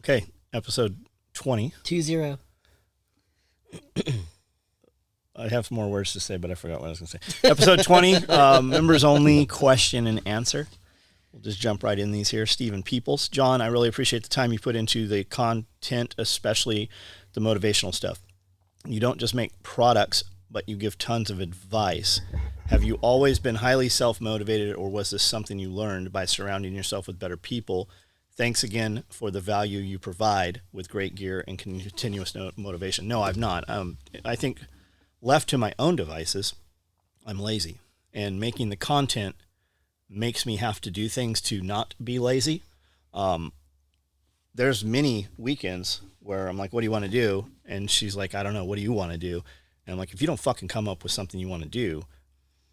Okay, episode 20. 20. I have more words to say, but I forgot what I was going to say. Episode 20, members only question and answer. We'll just jump right in these here. Stephen Peoples. John, I really appreciate the time you put into the content, especially the motivational stuff. You don't just make products, but you give tons of advice. Have you always been highly self-motivated, or was this something you learned by surrounding yourself with better people? Thanks again for the value you provide with great gear and continuous motivation. No, I've not. I think left to my own devices, I'm lazy. And making the content makes me have to do things to not be lazy. There's many weekends where I'm like, what do you want to do? And she's like, I don't know. What do you want to do? And I'm like, if you don't fucking come up with something you want to do,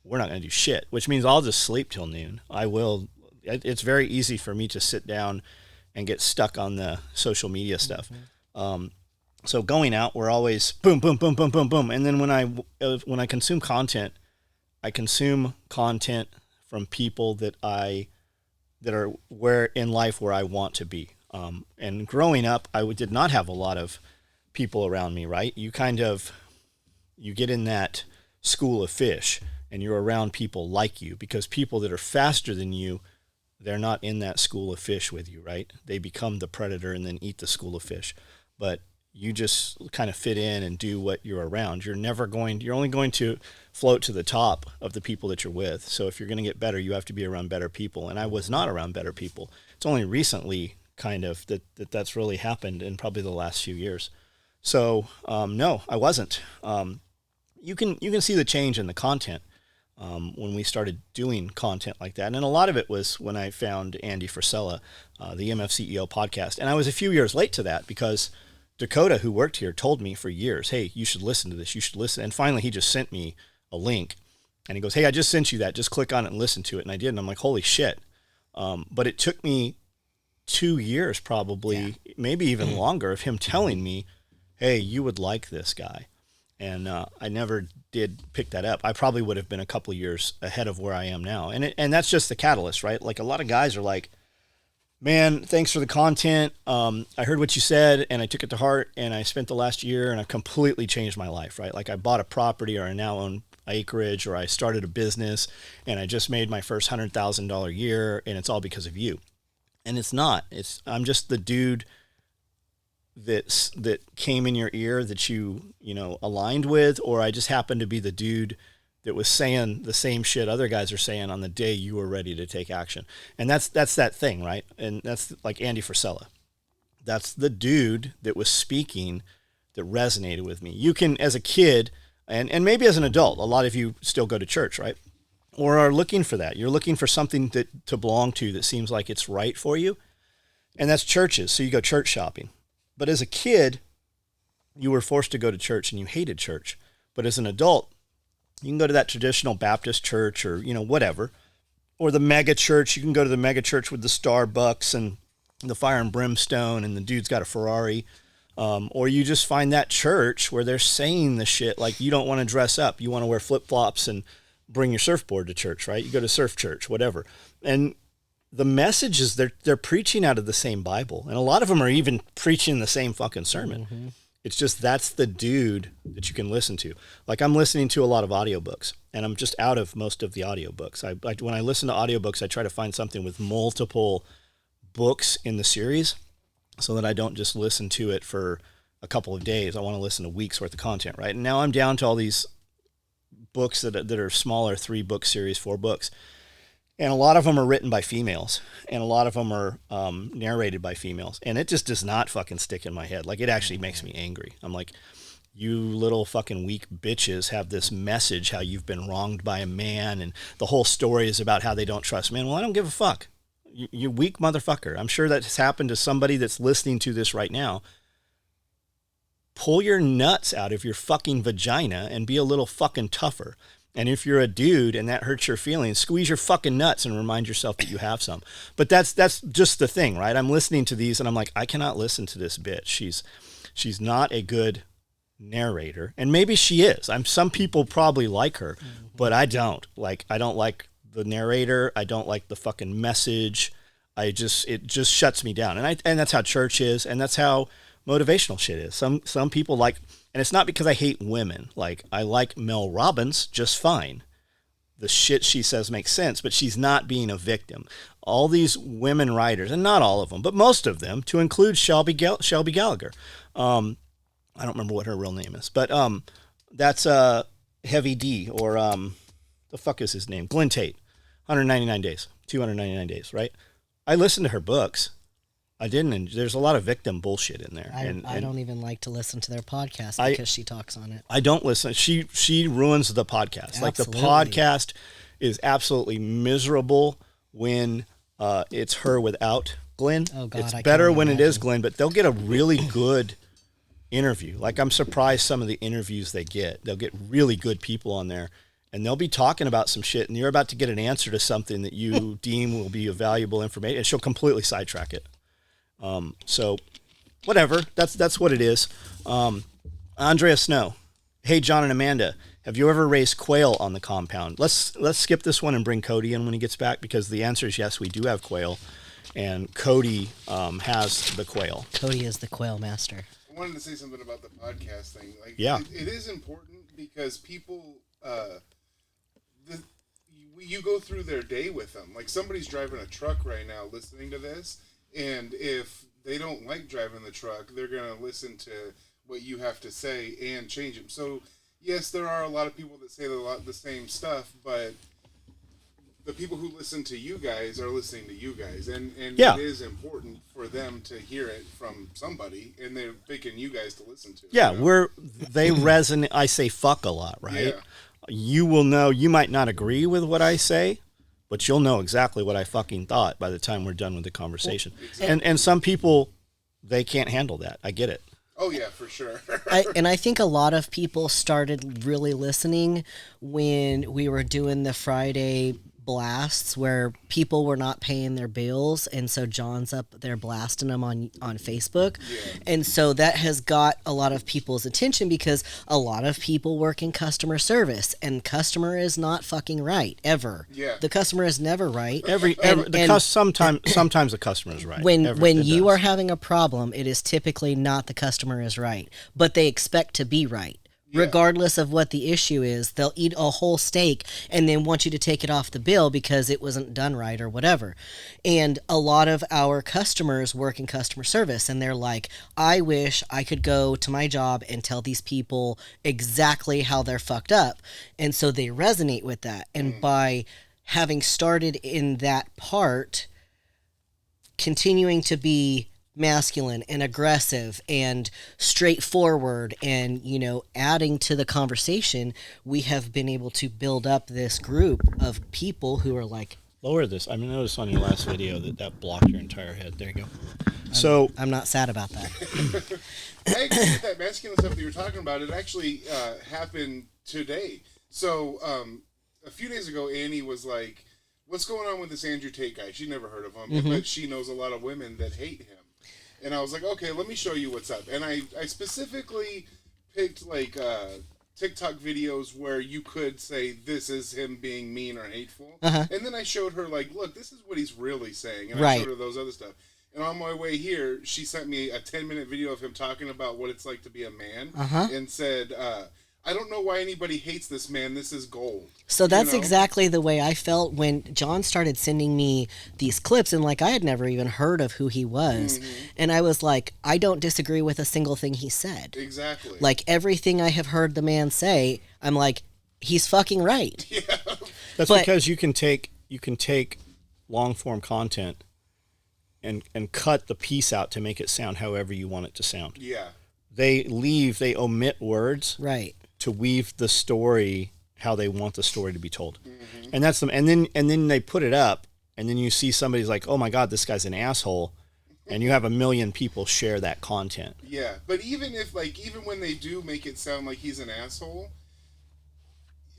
we're not going to do shit, which means I'll just sleep till noon. It's very easy for me to sit down and get stuck on the social media stuff. So going out, we're always boom, boom, boom, boom, boom, boom. And then when I consume content, I consume content from people that are where in life where I want to be. And growing up, I did not have a lot of people around me, right? You get in that school of fish and you're around people like you, because people that are faster than you, they're not in that school of fish with you, right? They become the predator and then eat the school of fish. But you just kind of fit in and do what you're around. You're only going to float to the top of the people that you're with. So if you're going to get better, you have to be around better people. And I was not around better people. It's only recently kind of that's really happened in probably the last few years. So no, I wasn't. You can see the change in the content when we started doing content like that. And a lot of it was when I found Andy Frisella, the MFCEO podcast. And I was a few years late to that because Dakota, who worked here, told me for years, hey, you should listen to this. You should listen. And finally, he just sent me a link. And he goes, hey, I just sent you that. Just click on it and listen to it. And I did. And I'm like, holy shit. But it took me 2 years probably, maybe even longer, of him telling me, hey, you would like this guy. And I never did pick that up. I probably would have been a couple of years ahead of where I am now. And that's just the catalyst, right? Like a lot of guys are like, man, thanks for the content. I heard what you said and I took it to heart, and I spent the last year and I've completely changed my life, right? Like I bought a property, or I now own acreage, or I started a business and I just made my first $100,000 year, and it's all because of you. And it's not. I'm just the dude that came in your ear that you aligned with, or I just happened to be the dude that was saying the same shit other guys are saying on the day you were ready to take action. And that's that thing, right? And that's like Andy Frisella. That's the dude that was speaking that resonated with me. You can, as a kid, and maybe as an adult, a lot of you still go to church, right? Or are looking for that. You're looking for something to belong to that seems like it's right for you. And that's churches. So you go church shopping. But as a kid, you were forced to go to church and you hated church. But as an adult, you can go to that traditional Baptist church, or, whatever, or the mega church. You can go to the mega church with the Starbucks and the fire and brimstone and the dude's got a Ferrari. Or you just find that church where they're saying the shit like, you don't want to dress up. You want to wear flip-flops and bring your surfboard to church, right? You go to surf church, whatever. And the messages, they're preaching out of the same Bible. And a lot of them are even preaching the same fucking sermon. Mm-hmm. It's just that's the dude that you can listen to. Like I'm listening to a lot of audiobooks, and I'm just out of most of the audiobooks. When I listen to audiobooks, I try to find something with multiple books in the series so that I don't just listen to it for a couple of days. I want to listen to weeks worth of content, right? And now I'm down to all these books that are smaller, 3-book series, 4 books. And a lot of them are written by females, and a lot of them are narrated by females. And it just does not fucking stick in my head. Like, it actually makes me angry. I'm like, you little fucking weak bitches have this message how you've been wronged by a man, and the whole story is about how they don't trust men. Well, I don't give a fuck. You weak motherfucker. I'm sure that's happened to somebody that's listening to this right now. Pull your nuts out of your fucking vagina and be a little fucking tougher. And if you're a dude and that hurts your feelings, squeeze your fucking nuts and remind yourself that you have some. But that's just the thing, right? I'm listening to these and I'm like, I cannot listen to this bitch. She's not a good narrator. And maybe she is. Some people probably like her, but I don't. Like, I don't like the narrator. I don't like the fucking message. it just shuts me down. And that's how church is, and that's how motivational shit is. Some people like, and it's not because I hate women. Like, I like Mel Robbins just fine. The shit she says makes sense, but she's not being a victim. All these women writers, and not all of them, but most of them, to include Shelby Gallagher. I don't remember what her real name is, but that's Heavy D, or the fuck is his name? Glenn Tate. 199 days, 299 days, right? I listened to her books. I didn't, and there's a lot of victim bullshit in there. I don't even like to listen to their podcast because she talks on it. I don't listen. She ruins the podcast. Absolutely. Like, the podcast is absolutely miserable when it's her without Glenn. Oh God, it's better when it is Glenn, but they'll get a really good interview. Like, I'm surprised some of the interviews they get. They'll get really good people on there, and they'll be talking about some shit, and you're about to get an answer to something that you deem will be a valuable information, and she'll completely sidetrack it. So whatever, that's what it is. Andrea Snow. Hey, John and Amanda, have you ever raised quail on the compound? Let's skip this one and bring Cody in when he gets back, because the answer is yes, we do have quail, and Cody has the quail. Cody is the quail master. I wanted to say something about the podcast thing. Like, yeah, it is important because people, you go through their day with them. Like, somebody's driving a truck right now listening to this, and if they don't like driving the truck, they're going to listen to what you have to say and change them. So, yes, there are a lot of people that say the same stuff, but the people who listen to you guys are listening to you guys. And yeah, it is important for them to hear it from somebody, and they're picking you guys to listen to. Yeah, you know? They resonate. I say fuck a lot, right? Yeah. You will know, you might not agree with what I say, but you'll know exactly what I fucking thought by the time we're done with the conversation. Well, exactly. And some people, they can't handle that. I get it. Oh, yeah, for sure. I think a lot of people started really listening when we were doing the Friday blasts where people were not paying their bills, and so John's up there blasting them on Facebook. Yeah. And so that has got a lot of people's attention, because a lot of people work in customer service, and customer is not fucking right ever. Yeah. The customer is never right. Sometimes the customer is right. When you are having a problem, it is typically not the customer is right, but they expect to be right. Yeah. Regardless of what the issue is, they'll eat a whole steak and then want you to take it off the bill because it wasn't done right or whatever. And a lot of our customers work in customer service, and they're like, I wish I could go to my job and tell these people exactly how they're fucked up. And so they resonate with that. And by having started in that part, continuing to be masculine and aggressive and straightforward and, adding to the conversation, we have been able to build up this group of people who are like, lower this. I noticed on your last video that blocked your entire head. There you go. I'm not sad about that. Actually, that masculine stuff that you were talking about, it actually happened today. So a few days ago, Annie was like, what's going on with this Andrew Tate guy? She never heard of him, but she knows a lot of women that hate him. And I was like, okay, let me show you what's up. And I specifically picked, like, TikTok videos where you could say this is him being mean or hateful. Uh-huh. And then I showed her, like, look, this is what he's really saying. And I showed her those other stuff. And on my way here, she sent me a 10-minute video of him talking about what it's like to be a man. And said, I don't know why anybody hates this man. This is gold. So that's exactly the way I felt when John started sending me these clips, and like I had never even heard of who he was. And I was like, I don't disagree with a single thing he said. Exactly. Like everything I have heard the man say, I'm like, he's fucking right. Yeah. That's because you can take long form content and cut the piece out to make it sound however you want it to sound. Yeah. They omit words. Right. To weave the story how they want the story to be told. And that's them. And then they put it up, and then you see somebody's like, oh my God, this guy's an asshole. And you have 1 million people share that content. Yeah. But even when they do make it sound like he's an asshole,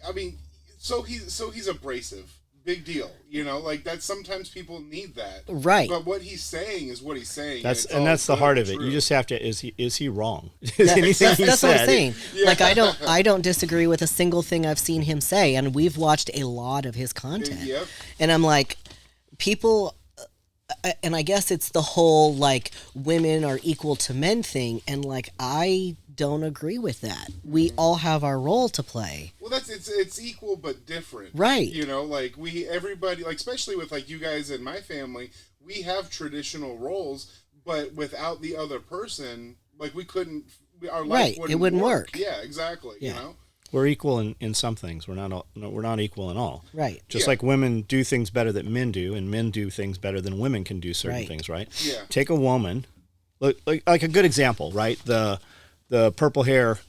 I mean, so he's abrasive. Big deal, like that. Sometimes people need that, right? But what he's saying is what he's saying. That's the heart of it. You just have to. Is he wrong? That's what I'm saying. Yeah. Like I don't disagree with a single thing I've seen him say, and we've watched a lot of his content. Yep. And I'm like, people. and I guess it's the whole like women are equal to men thing, and like I don't agree with that. We all have our role to play. Well, it's equal but different, right? You know, like everybody, like especially with like you guys in my family, we have traditional roles, but without the other person, like we couldn't. Our life It wouldn't work. Yeah, exactly. Yeah. You know. We're equal in some things. We're not equal in all. Right. Just like women do things better that men do, and men do things better than women can do certain things, right? Yeah. Take a woman, like a good example, right? The purple hair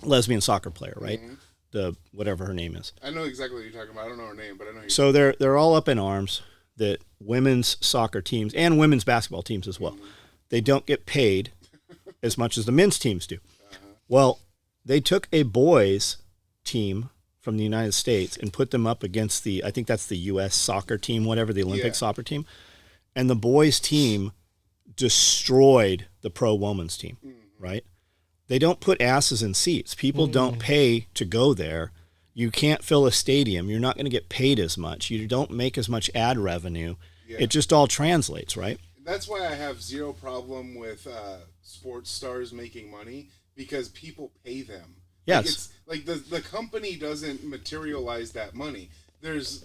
lesbian soccer player, right? Mm-hmm. The whatever her name is. I know exactly what you're talking about. I don't know her name, but I know. So they're all up in arms that women's soccer teams and women's basketball teams as well, they don't get paid as much as the men's teams do. Well, they took a boys team from the United States and put them up against I think that's the U.S. soccer team, whatever, the Olympic soccer team. And the boys team destroyed the pro women's team, right? They don't put asses in seats. People don't pay to go there. You can't fill a stadium. You're not going to get paid as much. You don't make as much ad revenue. Yeah. It just all translates, right? That's why I have zero problem with sports stars making money, because people pay them. Yes. Like it's like the company doesn't materialize that money. There's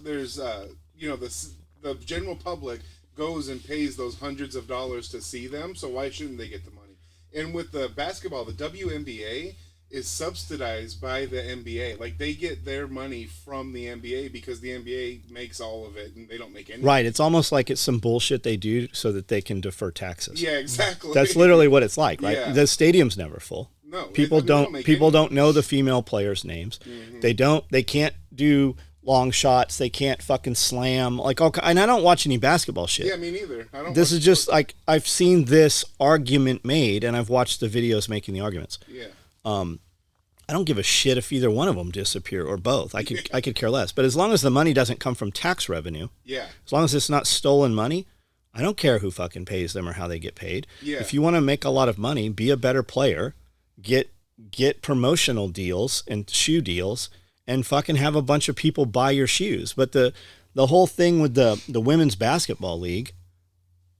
you know, the general public goes and pays those hundreds of dollars to see them, so why shouldn't they get the money? And with the basketball, the WNBA is subsidized by the NBA. Like they get their money from the NBA because the NBA makes all of it and they don't make anything. Right. It's almost like it's some bullshit they do so that they can defer taxes. Yeah, exactly. That's literally what it's like, right? Yeah. The stadium's never full. No. People don't know the female players' names. Mm-hmm. They can't do long shots. They can't fucking slam. Like, and I don't watch any basketball shit. Yeah, me neither. This is just like, I've seen this argument made and I've watched the videos making the arguments. Yeah. I don't give a shit if either one of them disappear or both. I could care less. But as long as the money doesn't come from tax revenue, as long as it's not stolen money, I don't care who fucking pays them or how they get paid. Yeah. If you want to make a lot of money, be a better player, get promotional deals and shoe deals, and fucking have a bunch of people buy your shoes. But the whole thing with the women's basketball league,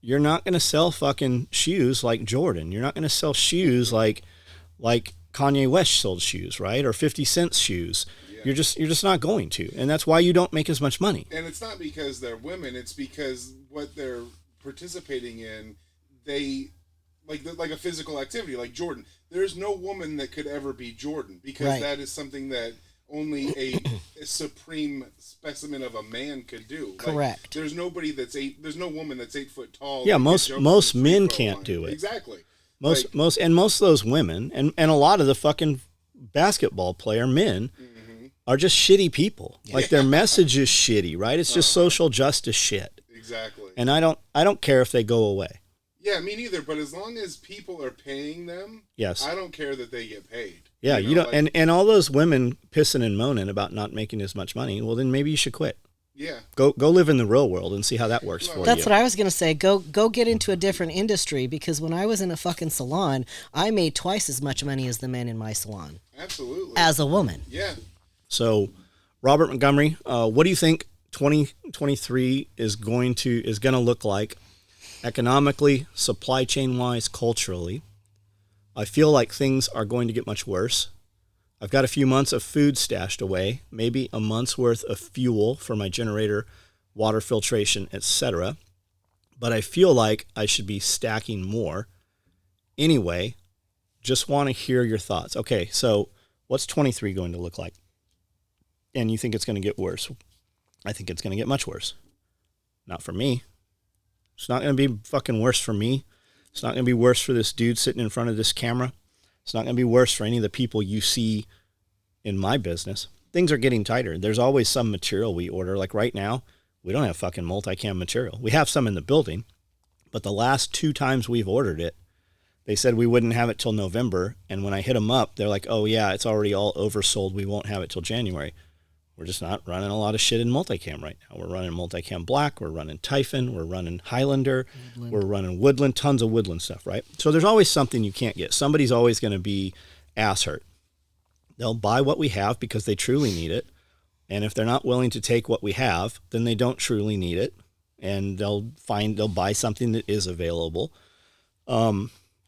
you're not going to sell fucking shoes like Jordan. You're not going to sell shoes like Kanye West sold shoes, right? Or 50 Cent's shoes. Yeah. You're just not going to. And that's why you don't make as much money. And it's not because they're women, it's because what they're participating in, they like a physical activity like Jordan. There's no woman that could ever be Jordan, because that is something that only a supreme specimen of a man could do. Correct. Like, there's no woman that's 8 foot tall. Yeah, most men can't do it. Exactly. Most of those women and a lot of the fucking basketball player men are just shitty people. Like their message is shitty, right? It's just social justice shit. Exactly. And I don't care if they go away. Yeah, me neither. But as long as people are paying them, yes, I don't care that they get paid. Yeah, you don't. And all those women pissing and moaning about not making as much money. Well, then maybe you should quit. Yeah. Go live in the real world and see how that works for you. That's what I was going to say. Go get into a different industry, because when I was in a fucking salon, I made twice as much money as the men in my salon. Absolutely. As a woman. Yeah. So, Robert Montgomery, what do you think 2023 is going to look like economically, supply chain wise, culturally? I feel like things are going to get much worse. I've got a few months of food stashed away, maybe a month's worth of fuel for my generator, water filtration, etc. But I feel like I should be stacking more. Anyway, just want to hear your thoughts. Okay, so what's 23 going to look like? And you think it's going to get worse? I think it's going to get much worse. Not for me. It's not going to be fucking worse for me. It's not going to be worse for this dude sitting in front of this camera. It's not going to be worse for any of the people you see in my business. Things are getting tighter. There's always some material we order. Like right now, we don't have fucking multicam material. We have some in the building, but the last 2 times we've ordered it, they said we wouldn't have it till November. And when I hit them up, they're like, oh yeah, it's already all oversold. We won't have it till January. We're just not running a lot of shit in multicam right now. We're running multicam black. We're running Typhon. We're running Highlander. Woodland. We're running Woodland. Tons of Woodland stuff, right? So there's always something you can't get. Somebody's always going to be ass hurt. They'll buy what we have because they truly need it. And if they're not willing to take what we have, then they don't truly need it. and they'll buy something that is available.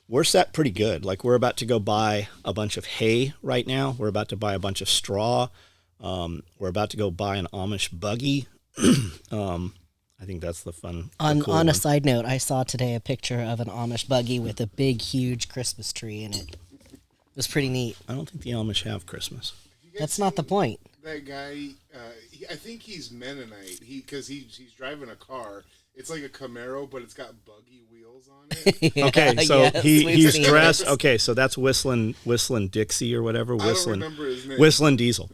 We're set pretty good. Like, we're about to go buy a bunch of hay right now. We're about to buy a bunch of straw. We're about to go buy an Amish buggy. I think that's the fun. On a side note, I saw today a picture of an Amish buggy with a big, huge Christmas tree in it. It was pretty neat. I don't think the Amish have Christmas. That's not the point. That guy, I think he's Mennonite. Because he's driving a car. It's like a Camaro, but it's got buggy wheels on it. Okay, so yes, he's dressed. Okay, so that's Whistling Dixie or whatever. I don't remember his name. Whistling Diesel.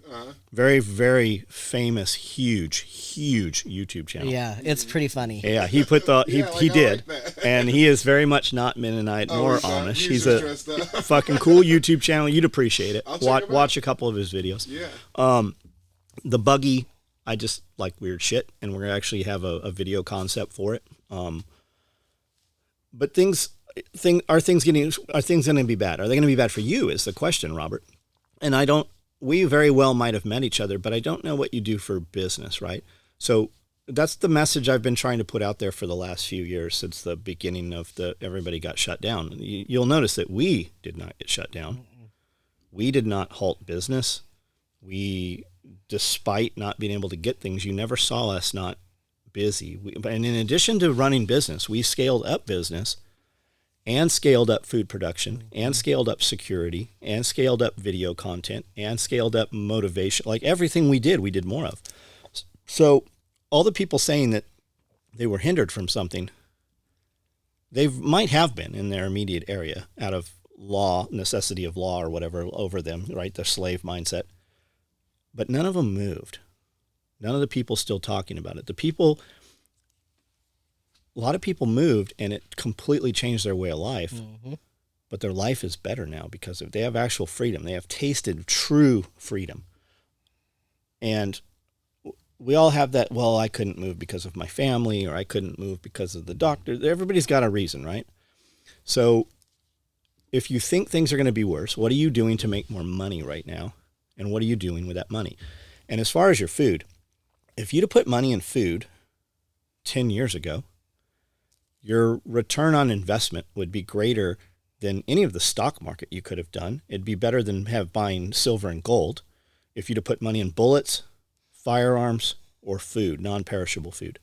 Very, very famous, huge YouTube channel. Yeah, it's pretty funny. Yeah, he put the he did, like and he is very much not Mennonite nor Amish. He's a dressed up. fucking cool YouTube channel. You'd appreciate it. I'll check him out. Watch a couple of his videos. Yeah. The buggy, I just like weird shit, and we're gonna actually have a video concept for it. But are things gonna be bad? Are they gonna be bad for you? Is the question, Robert. And we very well might have met each other, but I don't know what you do for business, right? So that's the message I've been trying to put out there for the last few years since the beginning of everybody got shut down. You'll notice that we did not get shut down. We did not halt business. Despite not being able to get things, you never saw us not busy. And in addition to running business, we scaled up business and scaled up food production and scaled up security and scaled up video content and scaled up motivation. Like everything we did more of. So all the people saying that they were hindered from something, they might have been in their immediate area out of necessity of law or whatever over them, right? The slave mindset. But none of them moved. None of the people still talking about it. A lot of people moved and it completely changed their way of life. Mm-hmm. But their life is better now because they have actual freedom. They have tasted true freedom. And we all have that, well, I couldn't move because of my family, or I couldn't move because of the doctor. Everybody's got a reason, right? So if you think things are going to be worse, what are you doing to make more money right now? And what are you doing with that money? And as far as your food, if you'd have put money in food 10 years ago, your return on investment would be greater than any of the stock market you could have done. It'd be better than buying silver and gold if you'd have put money in bullets, firearms, or food, non-perishable food.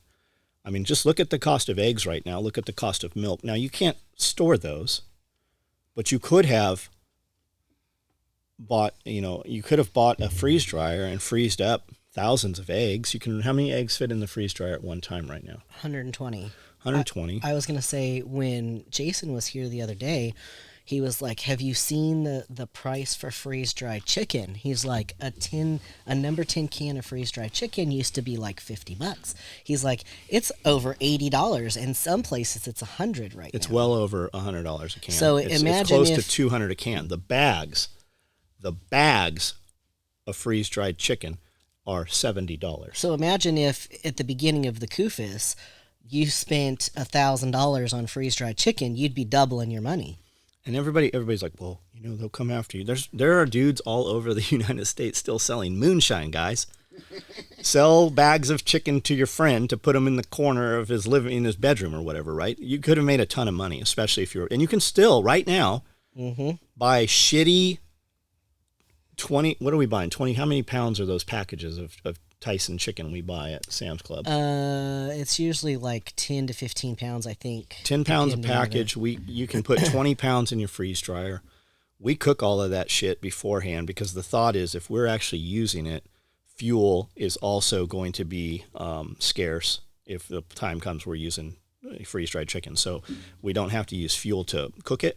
I mean, just look at the cost of eggs right now. Look at the cost of milk. Now, you can't store those, but you could have bought a freeze dryer and freezed up thousands of eggs. How many eggs fit in the freeze dryer at one time right now? 120. 120. I was going to say, when Jason was here the other day, he was like, have you seen the price for freeze-dried chicken? He's like, a number 10 can of freeze-dried chicken used to be like $50. He's like, it's over $80. In some places, it's $100 right now. It's well over $100 a can. So imagine it's close to $200 a can. The bags of freeze-dried chicken are $70. So imagine if at the beginning of the Kufis, you spent $1,000 on freeze-dried chicken, you'd be doubling your money. And everybody's like, well, they'll come after you. There are dudes all over the United States still selling moonshine, guys. Sell bags of chicken to your friend to put them in the corner of his in his bedroom or whatever, right? You could have made a ton of money, especially and you can still right now buy shitty 20. What are we buying? 20. How many pounds are those packages of Tyson chicken we buy at Sam's Club? It's usually like 10 to 15 pounds, I think. 10 pounds a package. You can put 20 pounds in your freeze dryer. We cook all of that shit beforehand because the thought is if we're actually using it, fuel is also going to be scarce if the time comes we're using freeze-dried chicken. So we don't have to use fuel to cook it.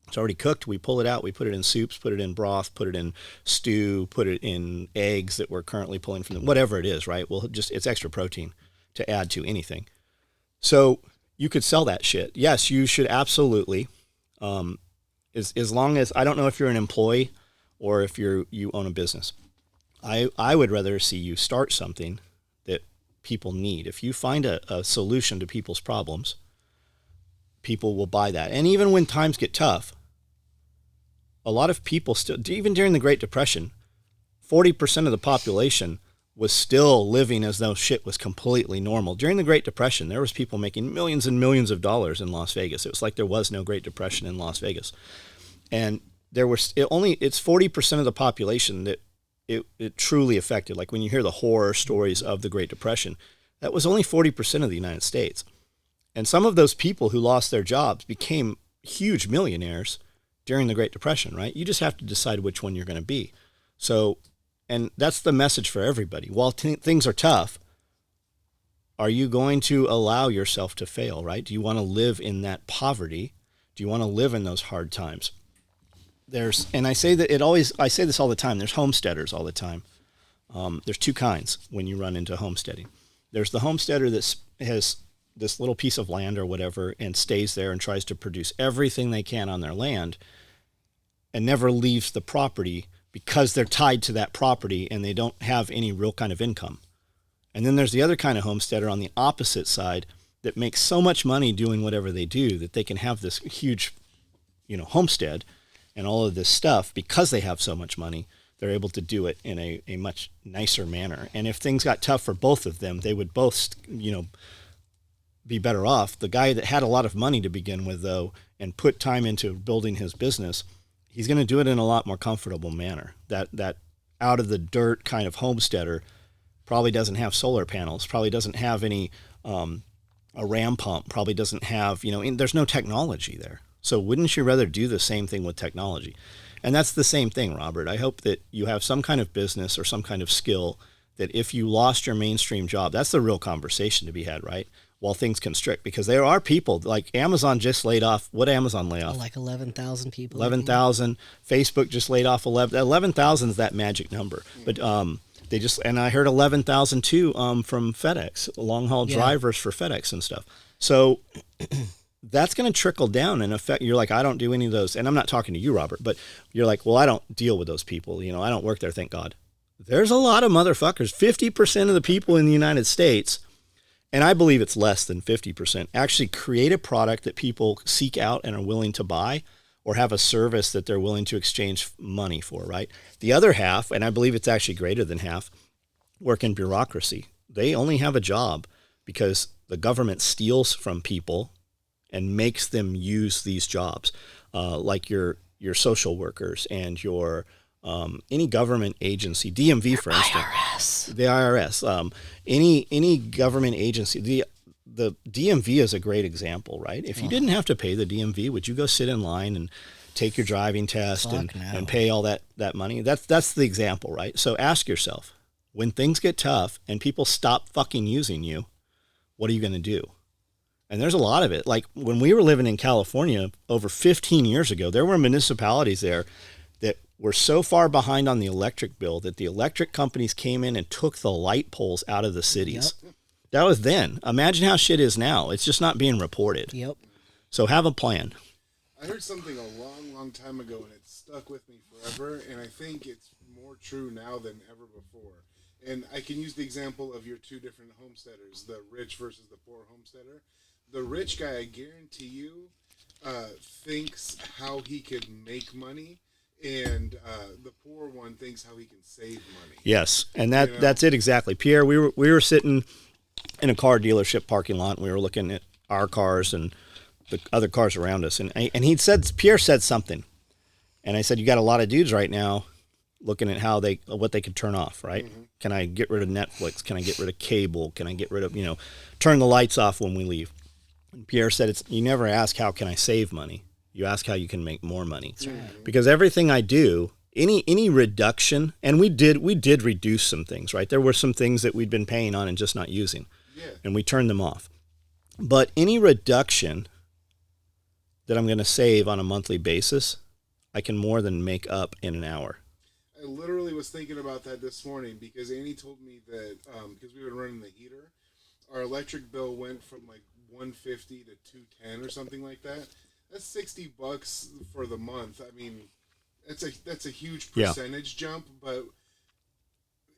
It's already cooked. We pull it out. We put it in soups, put it in broth, put it in stew, put it in eggs that we're currently pulling from them, whatever it is, right? It's extra protein to add to anything. So you could sell that shit. Yes, you should absolutely. As long as, I don't know if you're an employee or if you own a business. I would rather see you start something that people need. If you find a solution to people's problems, people will buy that. And even when times get tough, a lot of people still, even during the Great Depression, 40% of the population was still living as though shit was completely normal. During the Great Depression, there was people making millions and millions of dollars in Las Vegas. It was like there was no Great Depression in Las Vegas. And it's 40% of the population that it truly affected. Like when you hear the horror stories of the Great Depression, that was only 40% of the United States. And some of those people who lost their jobs became huge millionaires during the Great Depression, right? You just have to decide which one you're going to be. So, and that's the message for everybody. While things are tough, are you going to allow yourself to fail, right? Do you want to live in that poverty? Do you want to live in those hard times? And I say this all the time. There's homesteaders all the time. There's two kinds when you run into homesteading. There's the homesteader that has this little piece of land or whatever and stays there and tries to produce everything they can on their land and never leaves the property because they're tied to that property and they don't have any real kind of income. And then there's the other kind of homesteader on the opposite side that makes so much money doing whatever they do that they can have this huge, homestead and all of this stuff because they have so much money. They're able to do it in a much nicer manner. And if things got tough for both of them, they would both, be better off. The guy that had a lot of money to begin with, though, and put time into building his business, he's going to do it in a lot more comfortable manner. That out of the dirt kind of homesteader probably doesn't have solar panels, probably doesn't have any, a ram pump, probably doesn't have, there's no technology there. So wouldn't you rather do the same thing with technology? And that's the same thing, Robert. I hope that you have some kind of business or some kind of skill that if you lost your mainstream job, that's the real conversation to be had, right? While things constrict, because there are people like Amazon just laid off. What did Amazon lay off? Like 11,000 people. 11,000. Facebook just laid off 11. 11,000 is that magic number. But and I heard 11,000 too from FedEx, long haul drivers for FedEx and stuff. So that's going to trickle down and affect. You're like, I don't do any of those. And I'm not talking to you, Robert, but you're like, well, I don't deal with those people. I don't work there. Thank God. There's a lot of motherfuckers. 50% of the people in the United States, and I believe it's less than 50%, actually create a product that people seek out and are willing to buy, or have a service that they're willing to exchange money for, right? The other half, and I believe it's actually greater than half, work in bureaucracy. They only have a job because the government steals from people and makes them use these jobs, like your social workers and your any government agency, DMV, for instance, the IRS, any government agency. The DMV is a great example, right? If you didn't have to pay the DMV, would you go sit in line and take your driving test and pay all that money? That's the example, right? So ask yourself, when things get tough and people stop fucking using you, what are you going to do? And there's a lot of it. Like when we were living in California over 15 years ago, there were municipalities there that were so far behind on the electric bill that the electric companies came in and took the light poles out of the cities. Yep. That was then. Imagine how shit is now. It's just not being reported. Yep. So have a plan. I heard something a long, long time ago, and it stuck with me forever, and I think it's more true now than ever before. And I can use the example of your two different homesteaders, the rich versus the poor homesteader. The rich guy, I guarantee you, thinks how he could make money, and the poor one thinks how he can save money. Yes, and that's it exactly. Pierre, we were sitting in a car dealership parking lot, and we were looking at our cars and the other cars around us, and Pierre said something, and I said, you got a lot of dudes right now looking at what they could turn off, right? Mm-hmm. Can I get rid of Netflix? Can I get rid of cable? Can I get rid of, turn the lights off when we leave? And Pierre said, you never ask how can I save money. You ask how you can make more money. Right. Because everything I do, any reduction, and we did reduce some things, right? There were some things that we'd been paying on and just not using, and we turned them off. But any reduction that I'm going to save on a monthly basis, I can more than make up in an hour. I literally was thinking about that this morning because Annie told me that because we were running the heater, our electric bill went from like $150 to $210 or something like that. That's $60 for the month. I mean, that's a huge percentage jump, but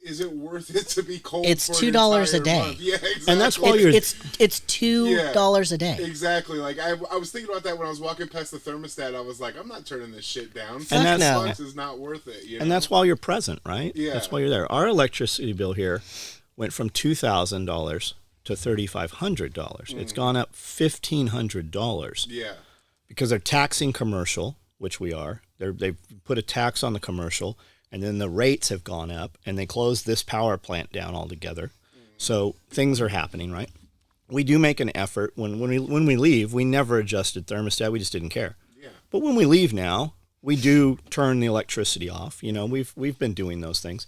is it worth it to be cold? It's for $2 a day. Yeah, exactly. And that's while you're It's $2 a day. Exactly. Like I was thinking about that when I was walking past the thermostat. I was like, I'm not turning this shit down. Fuck that's- no. $6 is not worth it. You know? And that's while you're present, right? Yeah. That's while you're there. Our electricity bill here went from $2,000 to $3,500. It's gone up $1,500 Yeah. because they're taxing commercial, which we are. They've put a tax on the commercial, and then the rates have gone up, and they closed this power plant down altogether. So things are happening, right? We do make an effort. When we leave, we never adjusted thermostat. We just didn't care. Yeah. But when we leave now, we do turn the electricity off. You know, we've been doing those things,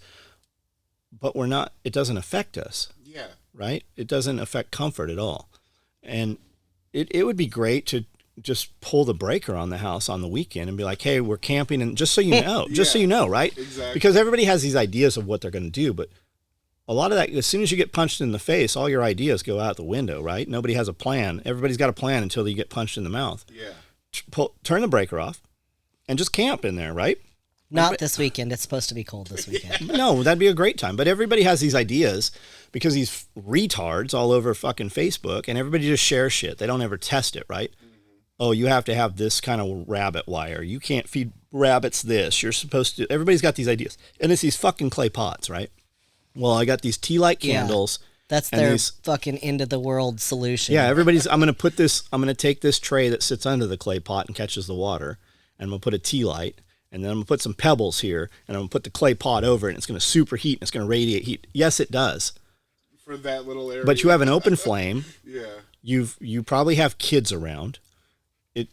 but we're not. It doesn't affect us, Yeah. right? It doesn't affect comfort at all, and it would be great to just pull the breaker on the house on the weekend and be like, hey, we're camping, and just so you know, just so you know, right? Exactly. Because everybody has these ideas of what they're going to do, but a lot of that, as soon as you get punched in the face, all your ideas go out the window, right? Nobody has a plan. Everybody's got a plan until you get punched in the mouth. Yeah. Turn the breaker off and just camp in there, right? Not this weekend. It's supposed to be cold this weekend. No, that'd be a great time. But everybody has these ideas because these retards all over fucking Facebook, and everybody just shares shit. They don't ever test it, right? Oh, you have to have this kind of rabbit wire. You can't feed rabbits this. You're supposed to. Everybody's got these ideas. And it's these fucking clay pots, right? Well, I got these tea light candles. That's and their these, fucking end of the world solution. yeah, I'm going to take this tray that sits under the clay pot and catches the water, and I'm going to put a tea light, and then I'm going to put some pebbles here, and I'm going to put the clay pot over it, and it's going to superheat, and it's going to radiate heat. Yes, it does. For that little area. But you have an open flame. Yeah. You probably have kids around.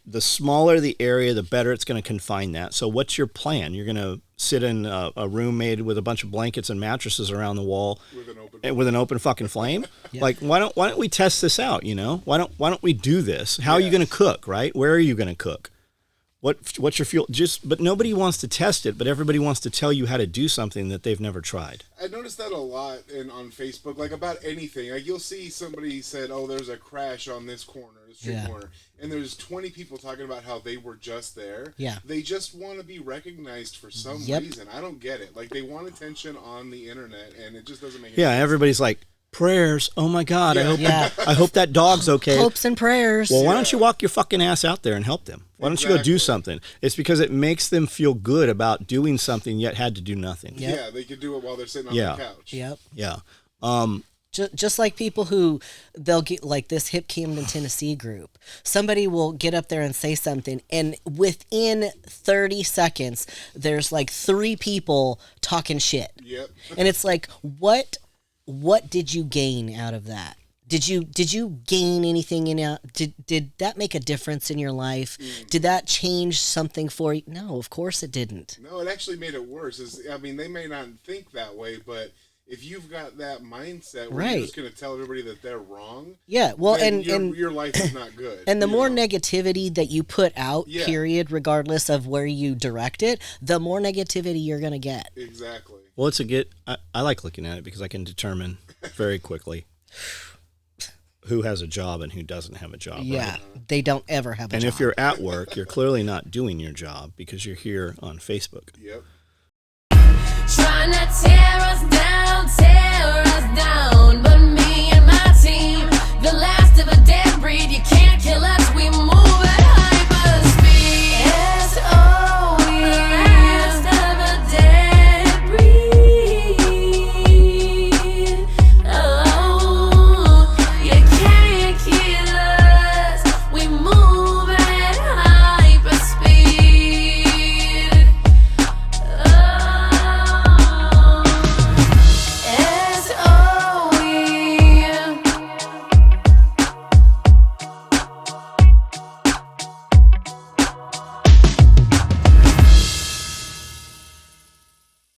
The smaller the area, the better it's going to confine that. So what's your plan? You're going to sit in a room made with a bunch of blankets and mattresses around the wall with an open fucking flame? Yeah. Like, why don't we test this out, you know? Why don't we do this? How are you going to cook, right? Where are you going to cook? What's your fuel? But nobody wants to test it, but everybody wants to tell you how to do something that they've never tried. I noticed that a lot on Facebook, like about anything. Like you'll see somebody said, "Oh, there's a crash on this corner, this street corner," and there's 20 people talking about how they were just there. Yeah, they just want to be recognized for some reason. I don't get it. Like they want attention on the internet, and it just doesn't make any sense. Everybody's like, prayers. Oh my God! I hope that dog's okay. Hopes and prayers. Well, why don't you walk your fucking ass out there and help them? Why don't you go do something? It's because it makes them feel good about doing something yet had to do nothing. Yep. Yeah, they could do it while they're sitting on the couch. Yep. Yeah. Just like people who they'll get like this Hip Camden, Tennessee group. Somebody will get up there and say something, and within 30 seconds, there's like 3 people talking shit. Yep. And it's like, what did you gain out of that? Did you gain anything in it? Did that make a difference in your life? Did that change something for you? No, of course it didn't. No, it actually made it worse. They may not think that way, but if you've got that mindset where you're just going to tell everybody that they're wrong, well, and your life is not good. And the more negativity that you put out, period, regardless of where you direct it, the more negativity you're going to get. Exactly. Well, I like looking at it because I can determine very quickly who has a job and who doesn't have a job. Yeah, right? they don't ever have a job. And if you're at work, you're clearly not doing your job because you're here on Facebook. Yep. Try not to